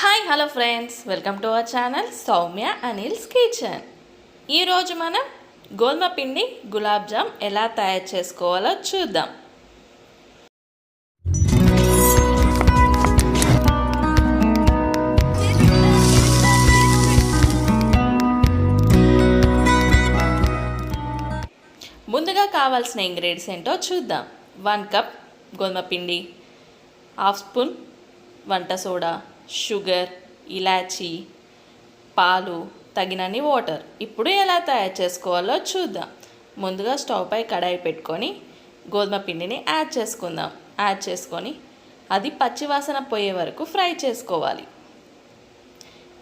Hi hello friends, welcome to our channel Soumya Anil's kitchen. ఈరోజు మనం గోధుమ పిండి గులాబ్ జామ్ ఎలా తయారు చేసుకోవాలో చూద్దాం. ముందుగా కావాల్సిన ఇంగ్రీడియంట్స్ ఏంటో చూద్దాం. 1 కప్ గోధుమ పిండి, హాఫ్ స్పూన్ వంట సోడా, షుగర్, ఇలాచీ, పాలు, తగినన్ని వాటర్. ఇప్పుడు ఎలా తయారు చేసుకోవాలో చూద్దాం. ముందుగా స్టవ్ పై కడాయి పెట్టుకొని గోధుమ పిండిని యాడ్ చేసుకుందాం. యాడ్ చేసుకొని అది పచ్చివాసన పోయే వరకు ఫ్రై చేసుకోవాలి.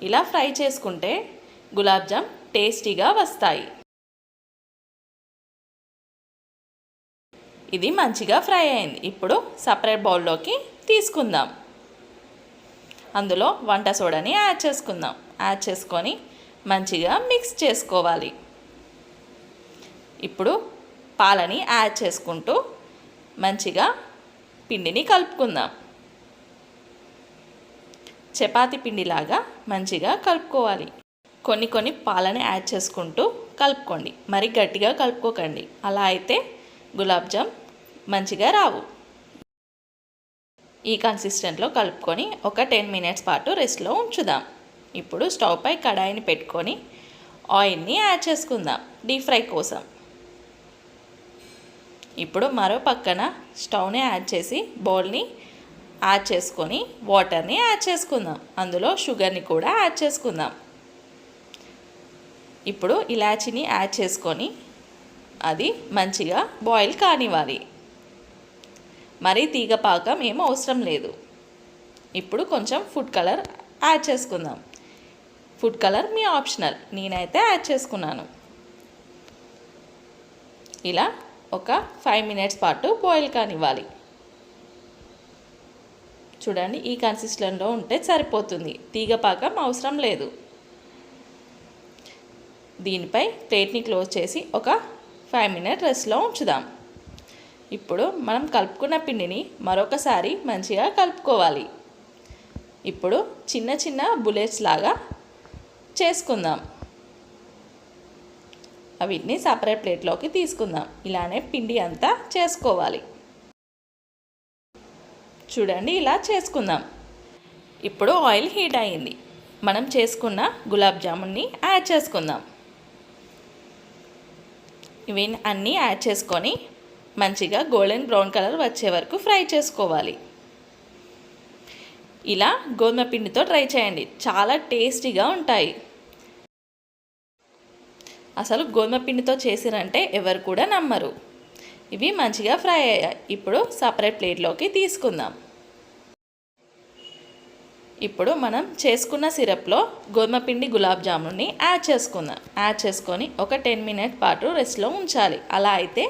ఇలా ఫ్రై చేసుకుంటే గులాబ్ జామ్ టేస్టీగా వస్తాయి. ఇది మంచిగా ఫ్రై అయింది. ఇప్పుడు సపరేట్ బౌల్లోకి తీసుకుందాం. అందులో వంట సోడాని యాడ్ చేసుకుందాం. యాడ్ చేసుకొని మంచిగా మిక్స్ చేసుకోవాలి. ఇప్పుడు పాలని యాడ్ చేసుకుంటూ మంచిగా పిండిని కలుపుకుందాం. చపాతీ పిండిలాగా మంచిగా కలుపుకోవాలి. కొన్ని పాలని యాడ్ చేసుకుంటూ కలుపుకోండి. మరి గట్టిగా కలుపుకోకండి, అలా అయితే గులాబ్ జామ్ మంచిగా రావు. ఈ కన్సిస్టెంట్లో కలుపుకొని ఒక 10 మినిట్స్ పాటు రెస్ట్లో ఉంచుదాం. ఇప్పుడు స్టవ్ పై కడాయిని పెట్టుకొని ఆయిల్ని యాడ్ చేసుకుందాం డీప్ ఫ్రై కోసం. ఇప్పుడు మరో పక్కన స్టవ్ని యాడ్ చేసి బౌల్ని యాడ్ చేసుకొని వాటర్ని యాడ్ చేసుకుందాం. అందులో షుగర్ని కూడా యాడ్ చేసుకుందాం. ఇప్పుడు ఇలాచీని యాడ్ చేసుకొని అది మంచిగా బాయిల్ కానివ్వాలి. మరీ తీగ పాకం ఏం అవసరం లేదు. ఇప్పుడు కొంచెం ఫుడ్ కలర్ యాడ్ చేసుకుందాం. ఫుడ్ కలర్ మీ ఆప్షనల్, నేనైతే యాడ్ చేసుకున్నాను. ఇలా ఒక 5 మినిట్స్ పాటు బాయిల్ కానివ్వాలి. చూడండి, ఈ కన్సిస్టెన్సీలో ఉంటే సరిపోతుంది. తీగ పాకం అవసరం లేదు. దీనిపై ప్లేట్ని క్లోజ్ చేసి ఒక 5 మినిట్స్ రెస్ట్లో ఉంచుదాం. ఇప్పుడు మనం కలుపుకున్న పిండిని మరొకసారి మంచిగా కలుపుకోవాలి. ఇప్పుడు చిన్న బుల్లెట్స్ లాగా చేసుకుందాం. వీటిని సపరేట్ ప్లేట్లోకి తీసుకుందాం. ఇలానే పిండి అంతా చేసుకోవాలి. చూడండి, ఇలా చేసుకుందాం. ఇప్పుడు ఆయిల్ హీట్ అయ్యింది. మనం చేసుకున్న గులాబ్ జామున్ని యాడ్ చేసుకుందాం. ఇవి అన్నీ యాడ్ చేసుకొని మంచిగా గోల్డెన్ బ్రౌన్ కలర్ వచ్చే వరకు ఫ్రై చేసుకోవాలి. ఇలా గోధుమ పిండితో ట్రై చేయండి, చాలా టేస్టీగా ఉంటాయి. అసలు గోధుమ పిండితో చేసిరంటే ఎవరు కూడా నమ్మరు. ఇవి మంచిగా ఫ్రై అయ్యాయి. ఇప్పుడు సపరేట్ ప్లేట్లోకి తీసుకుందాం. ఇప్పుడు మనం చేసుకున్న సిరప్లో గోధుమ పిండి గులాబ్ జామున్ని యాడ్ చేసుకుందాం. యాడ్ చేసుకొని ఒక 10 మినిట్స్ పాటు రెస్ట్లో ఉంచాలి. అలా అయితే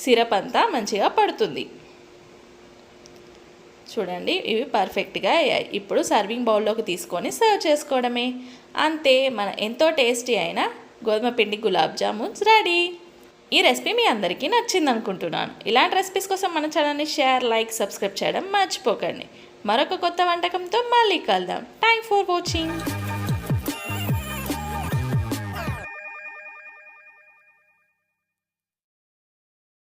సిరప్ అంతా మంచిగా పడుతుంది. చూడండి, ఇవి పర్ఫెక్ట్గా అయ్యాయి. ఇప్పుడు సర్వింగ్ బౌల్లోకి తీసుకొని సర్వ్ చేసుకోవడమే. అంతే, మన ఎంతో టేస్టీ అయిన గోధుమ పిండి గులాబ్ జామున్స్ రెడీ. ఈ రెసిపీ మీ అందరికీ నచ్చింది అనుకుంటున్నాను. ఇలాంటి రెసిపీస్ కోసం మన ఛానల్ని షేర్, లైక్, సబ్స్క్రైబ్ చేయడం మర్చిపోకండి. మరొక కొత్త వంటకంతో మళ్ళీ కలుద్దాం. Thanks for watching.